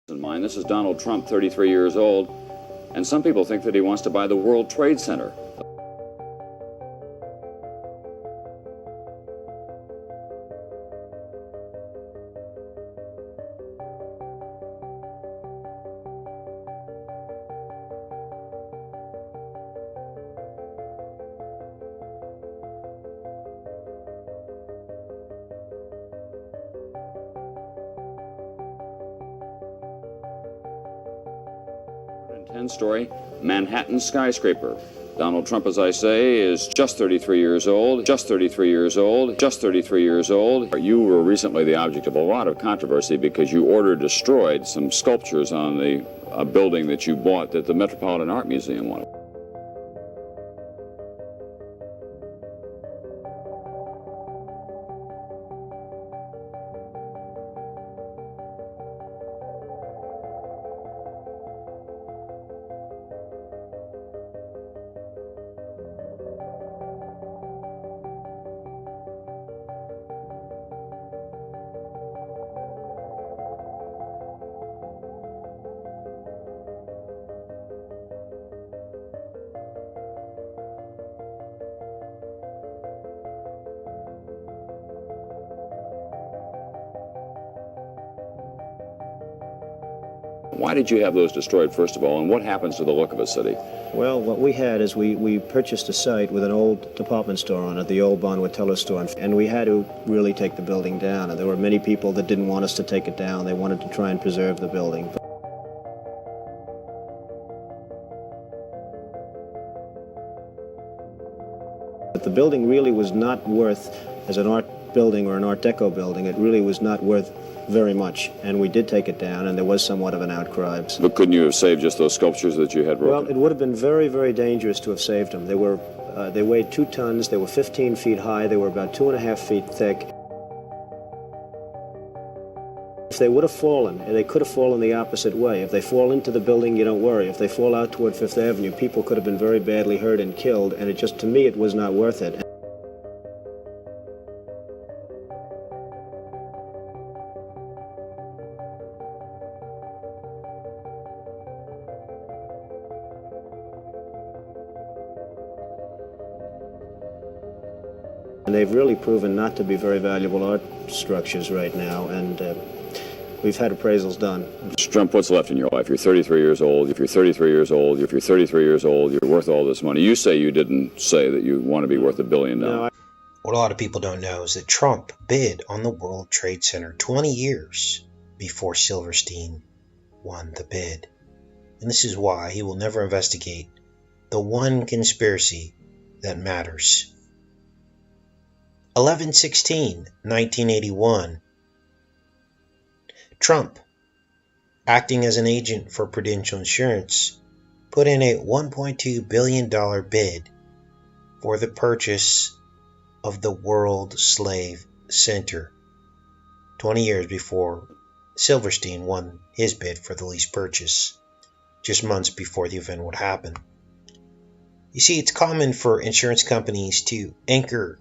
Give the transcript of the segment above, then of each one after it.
In mind, this is Donald Trump, 33 years old, and some people think that he wants to buy the World Trade Center. And 10-story Manhattan skyscraper. Donald Trump, as I say, is just 33 years old, just 33 years old, just 33 years old. You were recently the object of a lot of controversy because you ordered destroyed some sculptures on the building that you bought that the Metropolitan Art Museum wanted. Why did you have those destroyed, first of all, and what happens to the look of a city? Well, what we had is we purchased a site with an old department store on it, the old Bonwatello store, and we had to really take the building down. And there were many people that didn't want us to take it down. They wanted to try and preserve the building. But the building really was not worth, as an art building or an Art Deco building, it really was not worth very much, and we did take it down, and there was somewhat of an outcry. But couldn't you have saved just those sculptures that you had broken? Well, it would have been very, very dangerous to have saved them. They weighed 2 tons, they were 15 feet high, they were about 2.5 feet thick. If they would have fallen, they could have fallen the opposite way. If they fall into the building, you don't worry. If they fall out toward Fifth Avenue, people could have been very badly hurt and killed, and to me, it was not worth it. And they've really proven not to be very valuable art structures right now, and we've had appraisals done. Mr. Trump, what's left in your life? You're 33 years old. If you're 33 years old, if you're 33 years old, you're worth all this money. You say you didn't say that you want to be worth $1 billion now. No, What a lot of people don't know is that Trump bid on the World Trade Center 20 years before Silverstein won the bid. And this is why he will never investigate the one conspiracy that matters. 11/16/1981. Trump, acting as an agent for Prudential Insurance, put in a $1.2 billion bid for the purchase of the World Slave Center, 20 years before Silverstein won his bid for the lease purchase, just months before the event would happen. You see, it's common for insurance companies to anchor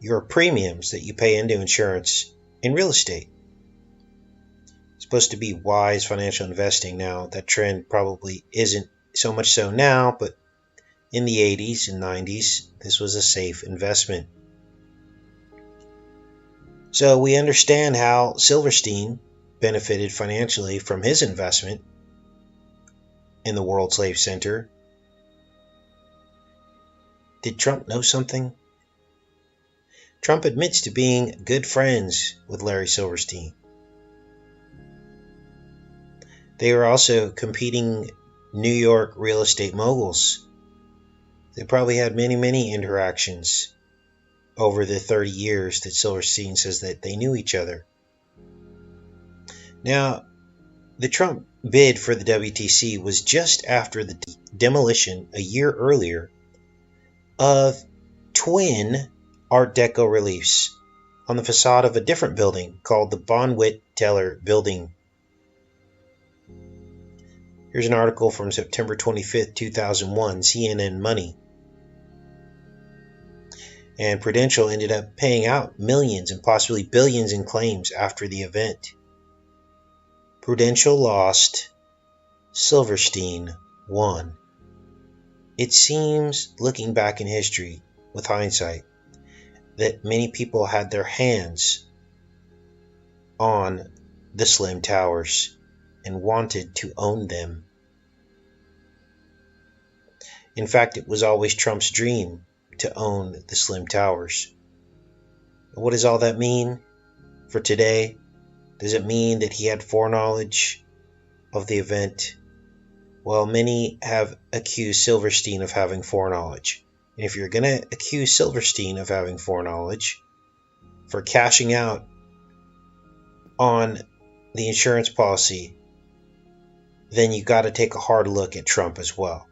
your premiums that you pay into insurance in real estate. It's supposed to be wise financial investing. Now, that trend probably isn't so much so now, but in the 80s and 90s, this was a safe investment. So we understand how Silverstein benefited financially from his investment in the World Slave Center. Did Trump know something? Trump admits to being good friends with Larry Silverstein. They were also competing New York real estate moguls. They probably had many interactions over the 30 years that Silverstein says that they knew each other. Now, the Trump bid for the WTC was just after the demolition a year earlier of twin Art Deco reliefs on the facade of a different building called the Bonwit-Teller Building. Here's an article from September 25th, 2001, CNN Money. And Prudential ended up paying out millions and possibly billions in claims after the event. Prudential lost, Silverstein won. It seems, looking back in history with hindsight, that many people had their hands on the Slim Towers and wanted to own them. In fact, it was always Trump's dream to own the Slim Towers. What does all that mean for today? Does it mean that he had foreknowledge of the event? Well, many have accused Silverstein of having foreknowledge. And if you're going to accuse Silverstein of having foreknowledge for cashing out on the insurance policy, then you got to take a hard look at Trump as well.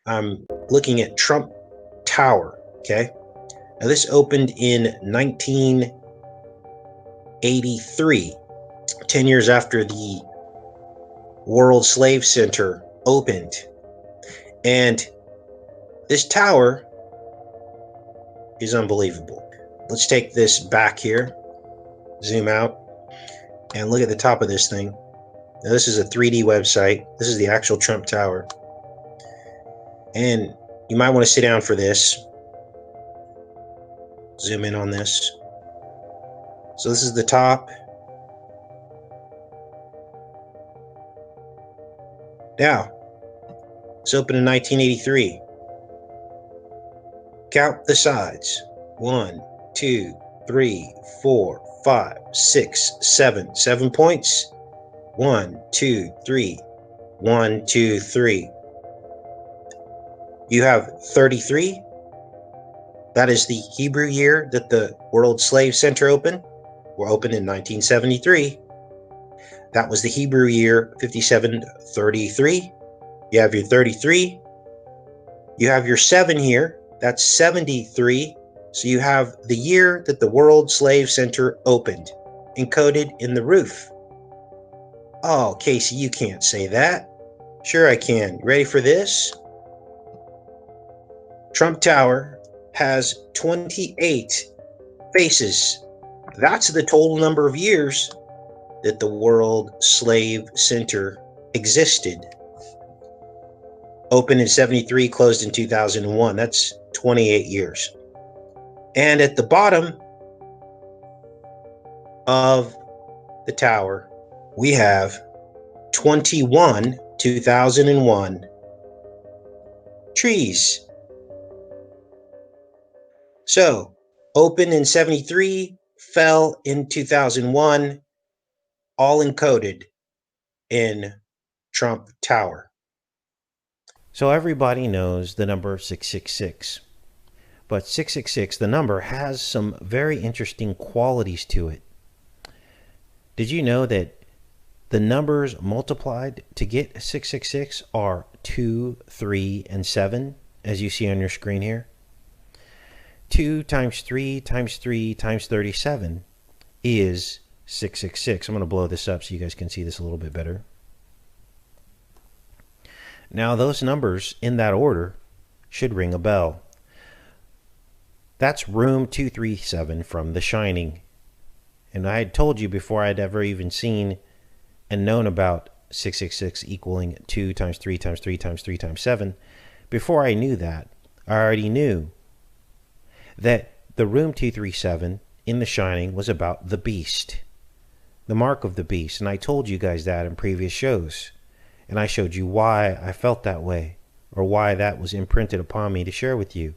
I'm looking at Trump Tower, okay? Now this opened in 1983, 10 years after the World Slave Center opened. And this tower is unbelievable. Let's take this back here, zoom out, and look at the top of this thing. Now this is a 3D website. This is the actual Trump Tower. And you might want to sit down for this. Zoom in on this. So this is the top. Now, it's opened in 1983. Count the sides. 1, 2, 3, 4, 5, 6, 7. 7 points. 1, 2, 3. 1, 2, 3. You have 33. That is the Hebrew year that the World Slave Center opened. Were opened in 1973. That was the Hebrew year 5733. You have your 33. You have your 7 here. That's 73. So you have the year that the World Slave Center opened, encoded in the roof. Oh, Casey, you can't say that. Sure I can. You ready for this? Trump Tower has 28 faces. That's the total number of years that the World Slave Center existed. Opened in 73, closed in 2001. That's 28 years. And at the bottom of the tower, we have 2001 trees. So, opened in 73, fell in 2001, all encoded in Trump Tower. So everybody knows the number 666. But 666, the number, has some very interesting qualities to it. Did you know that the numbers multiplied to get 666 are 2, 3, and 7, as you see on your screen here? 2 times 3 times 3 times 37 is 666. I'm going to blow this up so you guys can see this a little bit better. Now those numbers in that order should ring a bell. That's room 237 from The Shining. And I had told you before I'd ever even seen and known about 666 equaling 2 times 3 times 3 times 3 times 7. Before I knew that, I already knew that the room 237 in The Shining was about the beast, the mark of the beast. And I told you guys that in previous shows. And I showed you why I felt that way, or why that was imprinted upon me to share with you.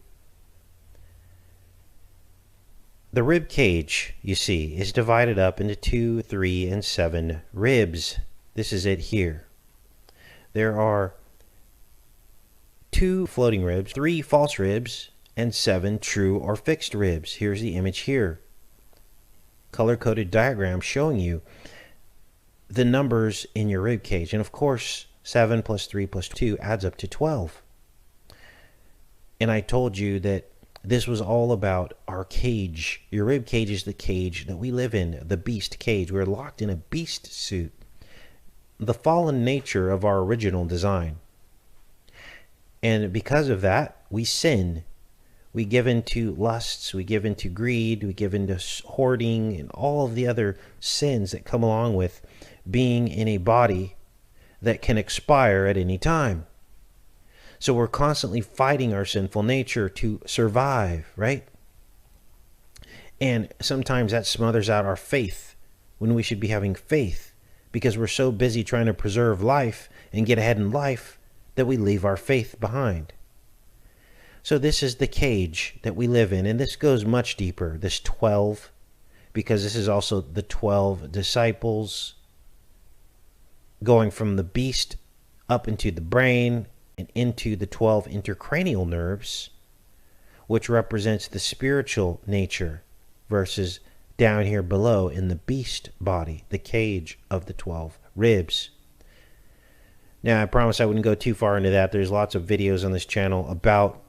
The rib cage, you see, is divided up into 2, 3, and 7 ribs. This is it here. There are 2 floating ribs, 3 false ribs, and 7 true or fixed ribs. Here's the image here. Color-coded diagram showing you the numbers in your rib cage. And of course, 7 plus 3 plus 2 adds up to 12. And I told you that this was all about our cage. Your rib cage is the cage that we live in, the beast cage. We're locked in a beast suit, the fallen nature of our original design. And because of that, we sin. We give into lusts, we give into greed, we give into hoarding, and all of the other sins that come along with being in a body that can expire at any time. So we're constantly fighting our sinful nature to survive, right? And sometimes that smothers out our faith when we should be having faith, because we're so busy trying to preserve life and get ahead in life that we leave our faith behind. So this is the cage that we live in, and this goes much deeper, this 12, because this is also the 12 disciples going from the beast up into the brain and into the 12 intercranial nerves, which represents the spiritual nature, versus down here below in the beast body, the cage of the 12 ribs. Now, I promise I wouldn't go too far into that. There's lots of videos on this channel about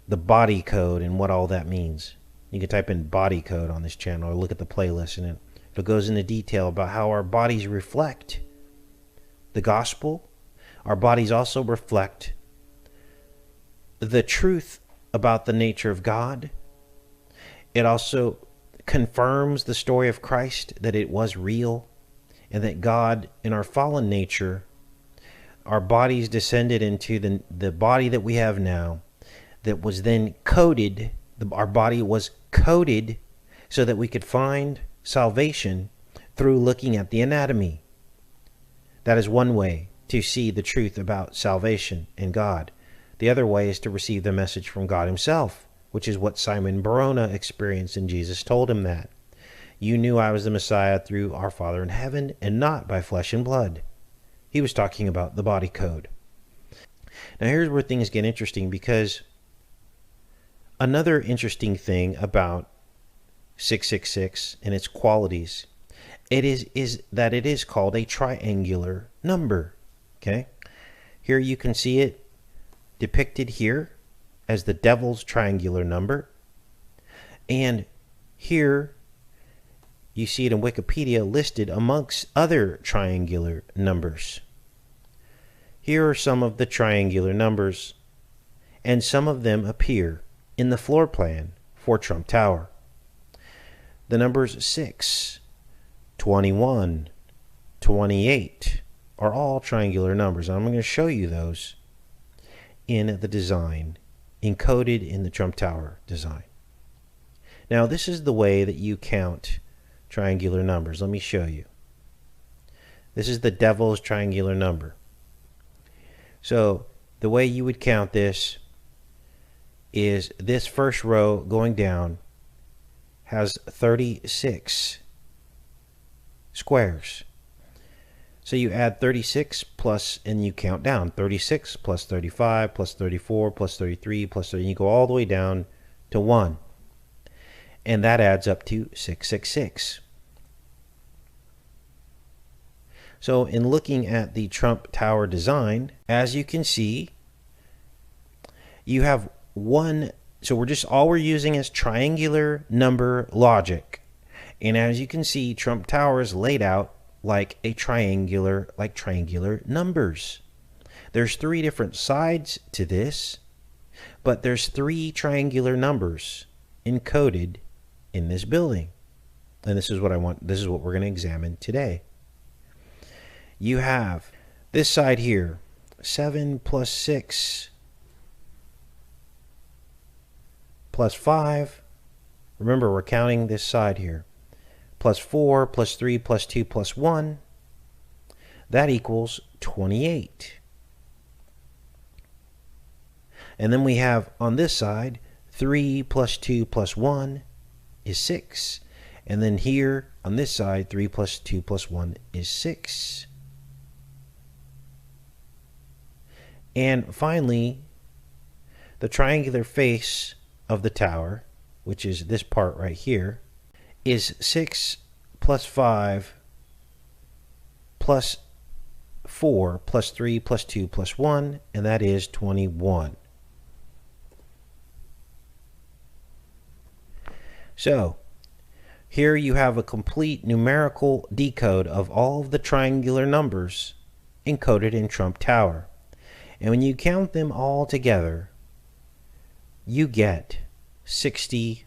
the body code and what all that means. You can type in body code on this channel or look at the playlist, and it goes into detail about how our bodies reflect the gospel. Our bodies also reflect the truth about the nature of God. It also confirms the story of Christ, that it was real, and that God, in our fallen nature, our bodies descended into the body that we have now, that was then coded. Our body was coded so that we could find salvation through looking at the anatomy. That is one way to see the truth about salvation and God. The other way is to receive the message from God himself, which is what Simon Barona experienced, and Jesus told him that. You knew I was the Messiah through our Father in heaven, and not by flesh and blood. He was talking about the body code. Now here's where things get interesting, because another interesting thing about 666 and its qualities, is that it is called a triangular number. Okay, here you can see it depicted here as the devil's triangular number, and here you see it in Wikipedia listed amongst other triangular numbers. Here are some of the triangular numbers, and some of them appear in the floor plan for Trump Tower. The numbers 6, 21, 28 are all triangular numbers. I'm going to show you those in the design, encoded in the Trump Tower design. Now, this is the way that you count triangular numbers. Let me show you. This is the devil's triangular number. So the way you would count this is this first row going down has 36 squares. So you add 36 plus, and you count down. 36 plus 35 plus 34 plus 33 plus 30. And you go all the way down to 1. And that adds up to 666. So in looking at the Trump Tower design, as you can see, you have one. So all we're using is triangular number logic. And as you can see, Trump Tower is laid out like triangular numbers. There's 3 different sides to this, but there's 3 triangular numbers encoded in this building. And this is what we're going to examine today. You have this side here, 7 plus 6 plus 5. Remember, we're counting this side here. Plus 4 plus 3 plus 2 plus 1. That equals 28. And then we have on this side, 3 plus 2 plus 1 is 6. And then here on this side, 3 plus 2 plus 1 is 6. And finally, the triangular face of the tower, which is this part right here, is 6 plus 5 plus 4 plus 3 plus 2 plus 1, and that is 21. So, here you have a complete numerical decode of all of the triangular numbers encoded in Trump Tower. And when you count them all together, you get 61.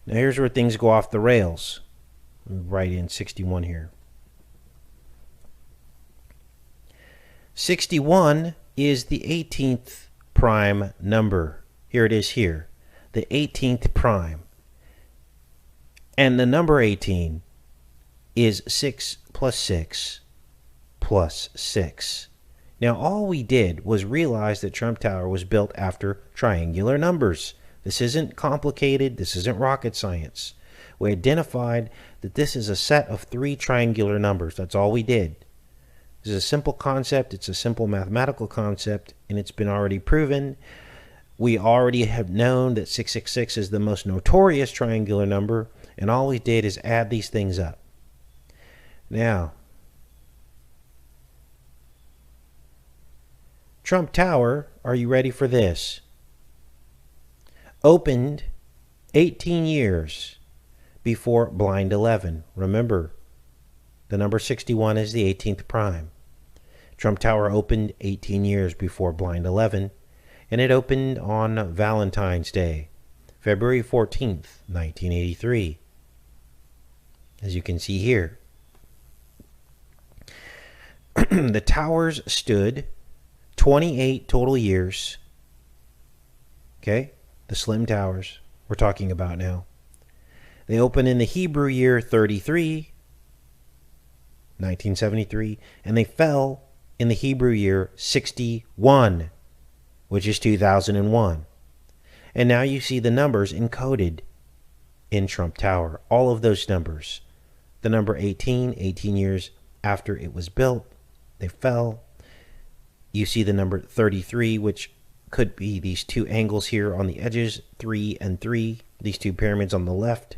Now here's where things go off the rails. Let me write in 61 here. 61 is the 18th prime number. Here it is here. The 18th prime. And the number 18 is 6 plus 6 plus 6. Now all we did was realize that Trump Tower was built after triangular numbers. This isn't complicated. This isn't rocket science. We identified that this is a set of 3 triangular numbers. That's all we did. This is a simple concept. It's a simple mathematical concept, and it's been already proven. We already have known that 666 is the most notorious triangular number, and all we did is add these things up. Now, Trump Tower, are you ready for this? Opened 18 years before Blind 11. Remember, the number 61 is the 18th prime. Trump Tower opened 18 years before Blind 11, and it opened on Valentine's Day, February 14th, 1983. As you can see here. The towers stood 28 total years. Okay? The slim towers we're talking about now. They opened in the Hebrew year 33, 1973, and they fell in the Hebrew year 61, which is 2001. And now you see the numbers encoded in Trump Tower. All of those numbers. The number 18 years after it was built, they fell. You see the number 33, which could be these 2 angles here on the edges, 3 and 3, these 2 pyramids on the left.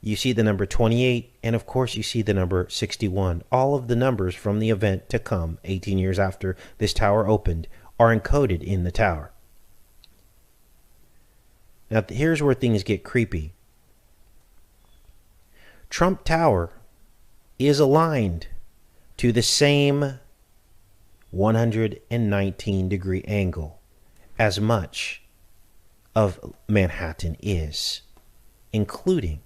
You see the number 28, and of course you see the number 61. All of the numbers from the event to come 18 years after this tower opened are encoded in the tower. Now here's where things get creepy. Trump Tower is aligned to the same 119-degree angle as much of Manhattan is, including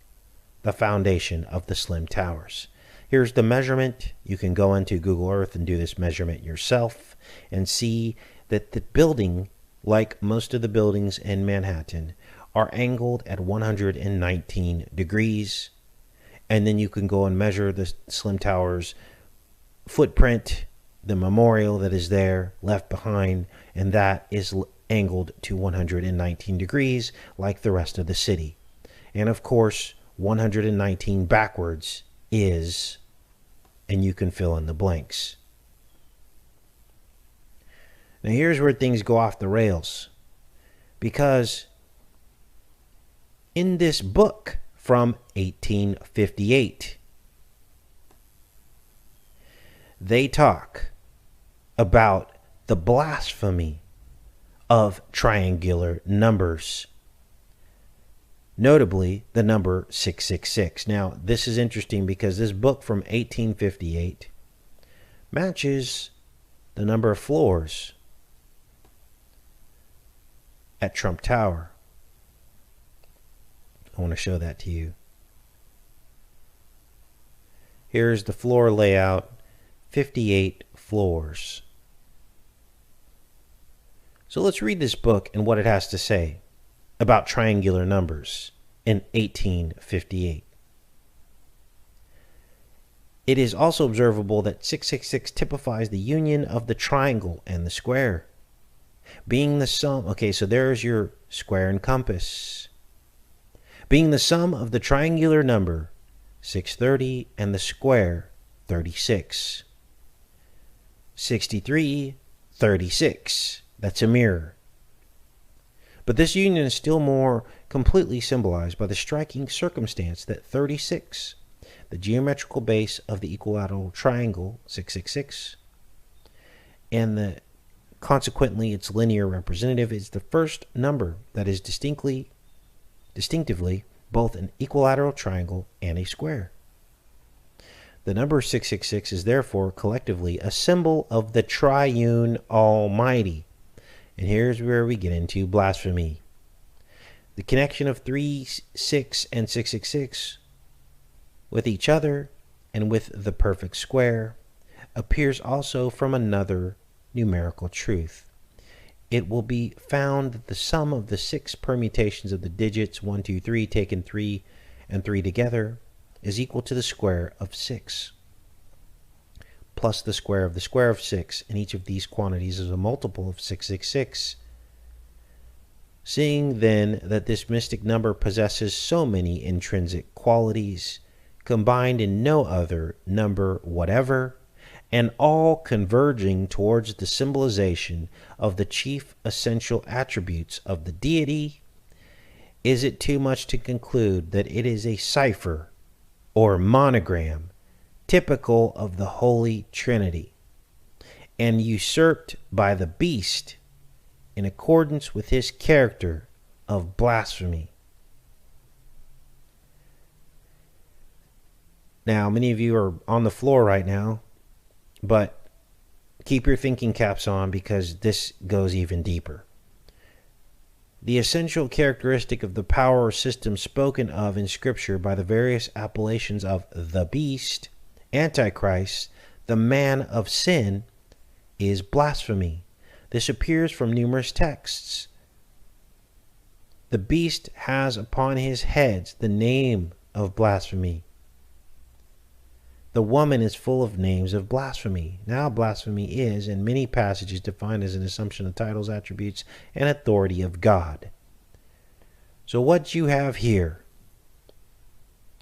the foundation of the slim towers. Here's the measurement. You can go into Google Earth and do this measurement yourself and see that the building, like most of the buildings in Manhattan, are angled at 119 degrees. And then you can go and measure the slim towers footprint, the memorial that is there left behind, and that is angled to 119 degrees like the rest of the city. And of course, 119 backwards is, and you can fill in the blanks. Now here's where things go off the rails, because in this book from 1858, they talk about the blasphemy of triangular numbers, notably the number 666. Now, this is interesting because this book from 1858 matches the number of floors at Trump Tower. I want to show that to you. Here's the floor layout, 58 floors. So let's read this book and what it has to say about triangular numbers in 1858. It is also observable that 666 typifies the union of the triangle and the square, being the sum. Okay, so there's your square and compass. Being the sum of the triangular number 630 and the square 36. 63, 36. That's a mirror. But this union is still more completely symbolized by the striking circumstance that 36, the geometrical base of the equilateral triangle 666, and consequently its linear representative, is the first number that is distinctively both an equilateral triangle and a square. The number 666 is therefore collectively a symbol of the triune Almighty. And here's where we get into blasphemy. The connection of 3, 6, and 666 with each other and with the perfect square appears also from another numerical truth. It will be found that the sum of the 6 permutations of the digits 1, 2, 3 taken 3 and 3 together is equal to the square of 6 plus the square of 6, and each of these quantities is a multiple of 666. Seeing then that this mystic number possesses so many intrinsic qualities, combined in no other number whatever, and all converging towards the symbolization of the chief essential attributes of the deity, is it too much to conclude that it is a cipher or monogram typical of the Holy Trinity, and usurped by the beast in accordance with his character of blasphemy? Now, many of you are on the floor right now, but keep your thinking caps on because this goes even deeper. The essential characteristic of the power system spoken of in Scripture by the various appellations of the beast, Antichrist, the man of sin, is blasphemy. This appears from numerous texts. The beast has upon his heads the name of blasphemy. The woman is full of names of blasphemy. Now, blasphemy is, in many passages, defined as an assumption of titles, attributes, and authority of God. So what you have here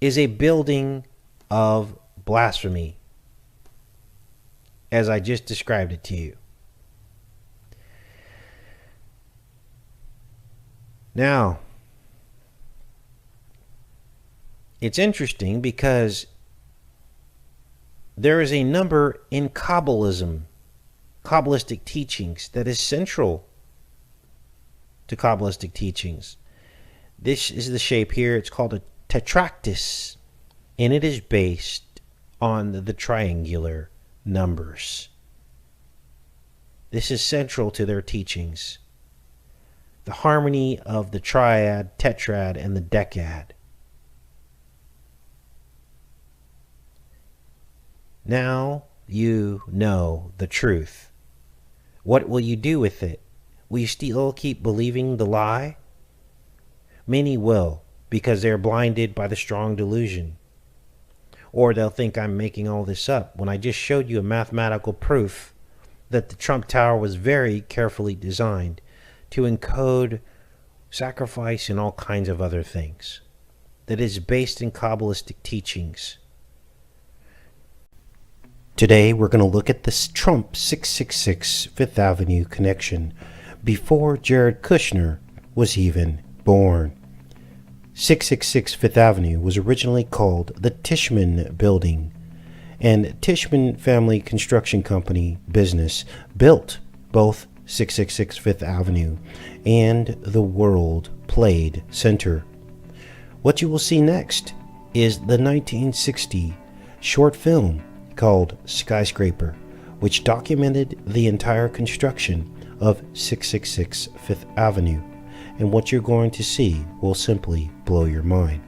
is a building of blasphemy, as I just described it to you. Now, it's interesting because there is a number in Kabbalism, Kabbalistic teachings, that is central to Kabbalistic teachings. This is the shape here. It's called a tetractys, and it is based on the triangular numbers. This is central to their teachings. The harmony of the triad, tetrad, and the decad. Now you know the truth. What will you do with it? Will you still keep believing the lie? Many will, because they're blinded by the strong delusion. Or they'll think I'm making all this up when I just showed you a mathematical proof that the Trump Tower was very carefully designed to encode sacrifice and all kinds of other things. That is based in Kabbalistic teachings. Today we're going to look at this Trump 666 Fifth Avenue connection before Jared Kushner was even born. 666 Fifth Avenue was originally called the Tishman Building, and Tishman Family Construction Company business built both 666 Fifth Avenue and the World Trade Center. What you will see next is the 1960 short film called Skyscraper, which documented the entire construction of 666 Fifth Avenue, and what you're going to see will simply blow your mind.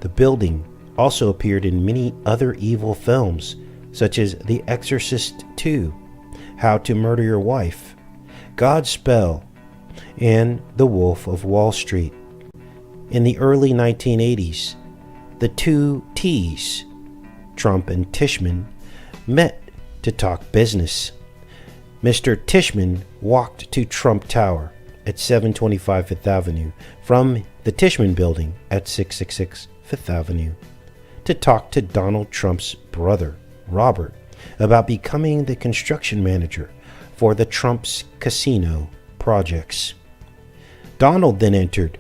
The building also appeared in many other evil films, such as The Exorcist II, How to Murder Your Wife, Godspell, and The Wolf of Wall Street. In the early 1980s, the two T's, Trump and Tishman, met to talk business. Mr. Tishman walked to Trump Tower at 725 Fifth Avenue from the Tishman Building at 666 Fifth Avenue to talk to Donald Trump's brother, Robert, about becoming the construction manager for the Trump's casino projects. Donald then entered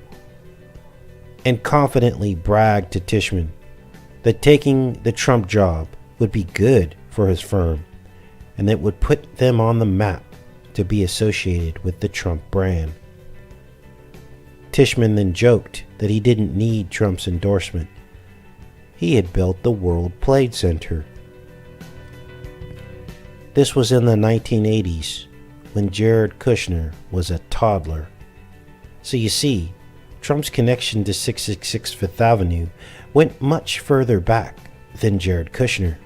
and confidently bragged to Tishman that taking the Trump job would be good for his firm and that would put them on the map to be associated with the Trump brand. Tishman then joked that he didn't need Trump's endorsement. He had built the World Trade Center. This was in the 1980s when Jared Kushner was a toddler. So you see, Trump's connection to 666 Fifth Avenue went much further back than Jared Kushner.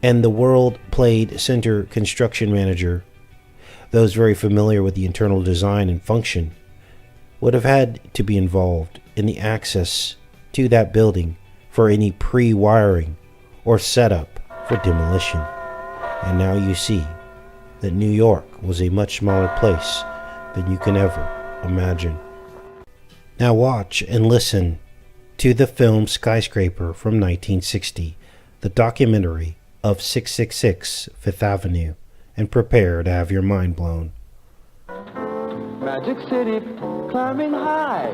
And the World Trade Center construction manager, those very familiar with the internal design and function, would have had to be involved in the access to that building for any pre-wiring or setup for demolition. And now you see that New York was a much smaller place than you can ever imagine. Now watch and listen to the film Skyscraper from 1960, the documentary of 666 Fifth Avenue, and prepare to have your mind blown. Magic City, climbing high,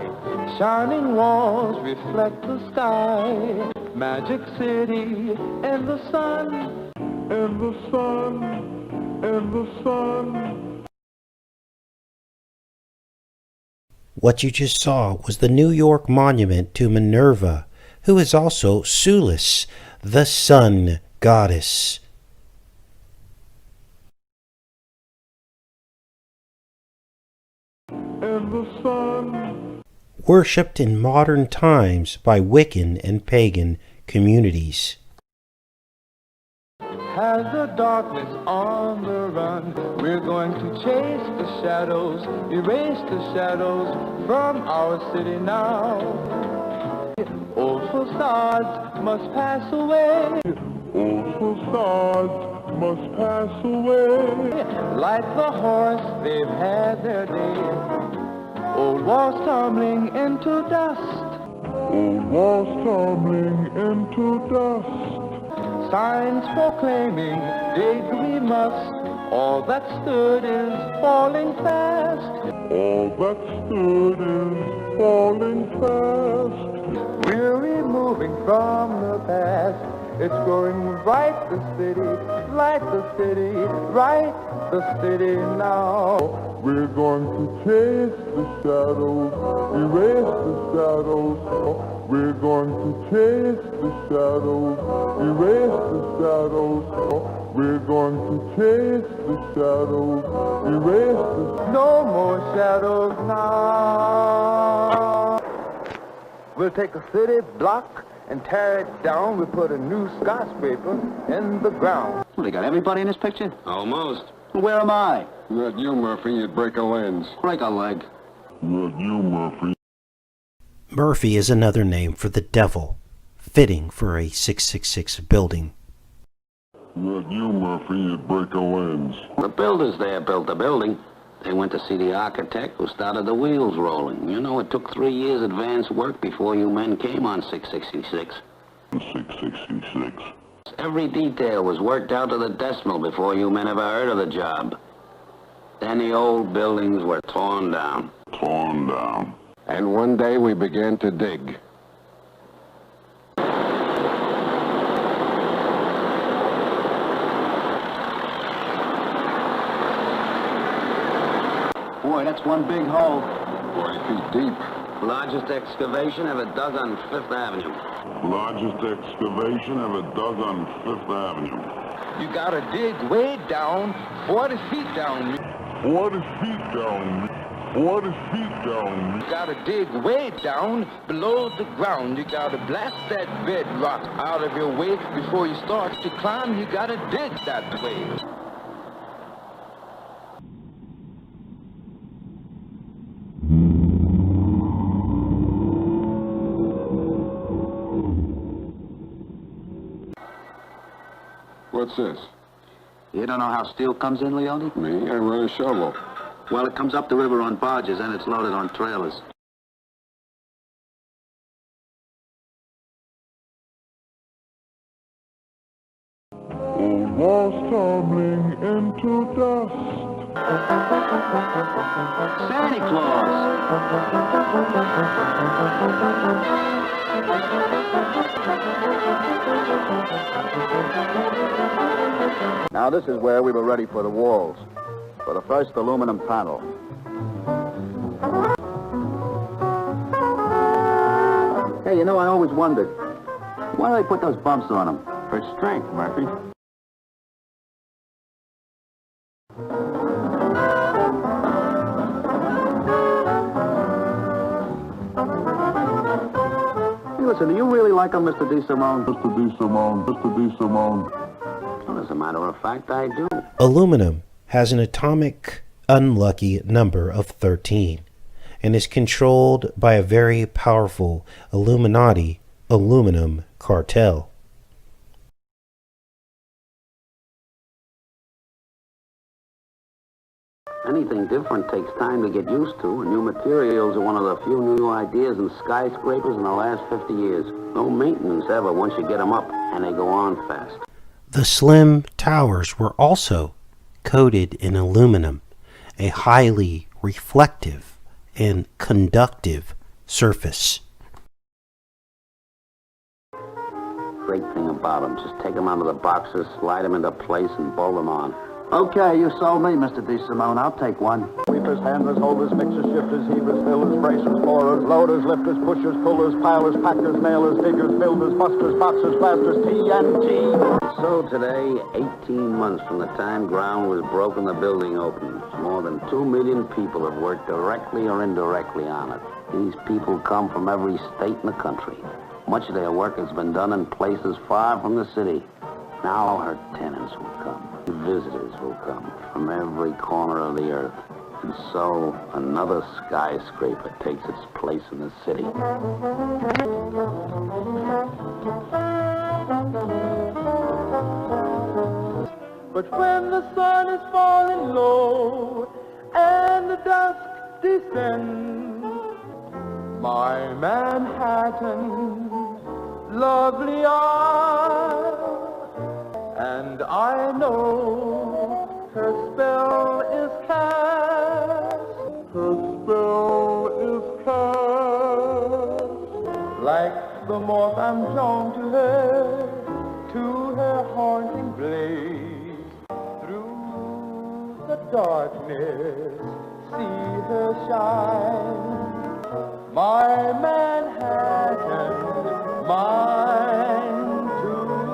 shining walls reflect the sky. Magic City, and the sun, and the sun, and the sun. What you just saw was the New York monument to Minerva, who is also Sulis, the sun goddess. And the sun. Worshipped in modern times by Wiccan and pagan communities. Has the darkness on the run. We're going to chase the shadows, erase the shadows from our city now. Old facades must pass away. Old facades must pass away. Like the horse, they've had their day. Old walls tumbling into dust. Old walls tumbling into dust. Signs proclaiming dig we must. All that stood is falling fast. All that stood is falling fast. We're removing from the past. It's growing bright, the city, light the city, right the city now. We're going to chase the shadows, erase the shadows. We're going to chase the shadows, erase the shadows. We're going to chase the shadows, erase the... No more shadows now. We'll take a city block and tear it down. We'll put a new skyscraper in the ground. Well, they got everybody in this picture? Almost. Where am I? Not you, Murphy. You'd break a lens. Break a leg. Not you, Murphy. Murphy is another name for the devil, fitting for a 666 building. Not you, Murphy. You'd break a lens. The builders there built the building. They went to see the architect who started the wheels rolling. You know, it took 3 years advance work before you men came on 666. 666. Every detail was worked out to the decimal before you men ever heard of the job. Then the old buildings were torn down. Torn down. And one day we began to dig. Boy, that's one big hole. 40 feet deep. Largest excavation ever dug on Fifth Avenue. Largest excavation ever dug on Fifth Avenue. You gotta dig way down, 40 feet down. 40 feet down. 40 feet down. You gotta dig way down below the ground. You gotta blast that bedrock out of your way before you start to climb. You gotta dig that way. What's this? You don't know how steel comes in, Leone? Me? I run a shovel. Well, it comes up the river on barges and it's loaded on trailers. Old walls tumbling into dust. Santa Claus! Now this is where we were ready for the walls, for the first aluminum panel. Hey, you know, I always wondered, why do they put those bumps on them? For strength, Murphy. Hey, listen, do you really like them, Mr. DeSimone? Mr. DeSimone, Mr. DeSimone. Well, as a matter of fact, I do. Aluminum has an atomic unlucky number of 13 and is controlled by a very powerful Illuminati aluminum cartel. Anything different takes time to get used to, and new materials are one of the few new ideas in skyscrapers in the last 50 years. No maintenance ever once you get them up, and they go on fast. The slim towers were also coated in aluminum, a highly reflective and conductive surface. Great thing about them, just take them out of the boxes, slide them into place, and bolt them on. Okay, you sold me, Mr. DeSimone. I'll take one. Sweepers, handlers, holders, mixers, shifters, heavers, fillers, bracers, forers, loaders, lifters, pushers, pullers, pilers, packers, nailers, diggers, builders, busters, boxers, plasters, TNT. So today, 18 months from the time ground was broken, the building opened. More than 2 million people have worked directly or indirectly on it. These people come from every state in the country. Much of their work has been done in places far from the city. Now her tenants will come. Visitors will come from every corner of the earth. And so another skyscraper takes its place in the city. But when the sun is falling low and the dusk descends, my Manhattan, lovely Isle, and I know her spell is cast, her spell is cast, like the moth I'm drawn to her haunting blaze, through the darkness, see her shine, my Manhattan, mine tonight.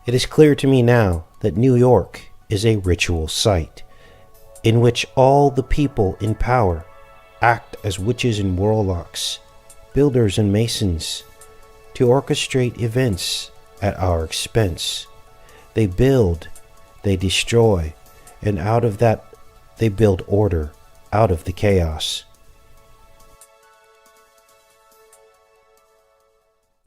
It is clear to me now that New York is a ritual site in which all the people in power act as witches and warlocks, builders and masons, to orchestrate events at our expense. They build, they destroy, and out of that they build order out of the chaos.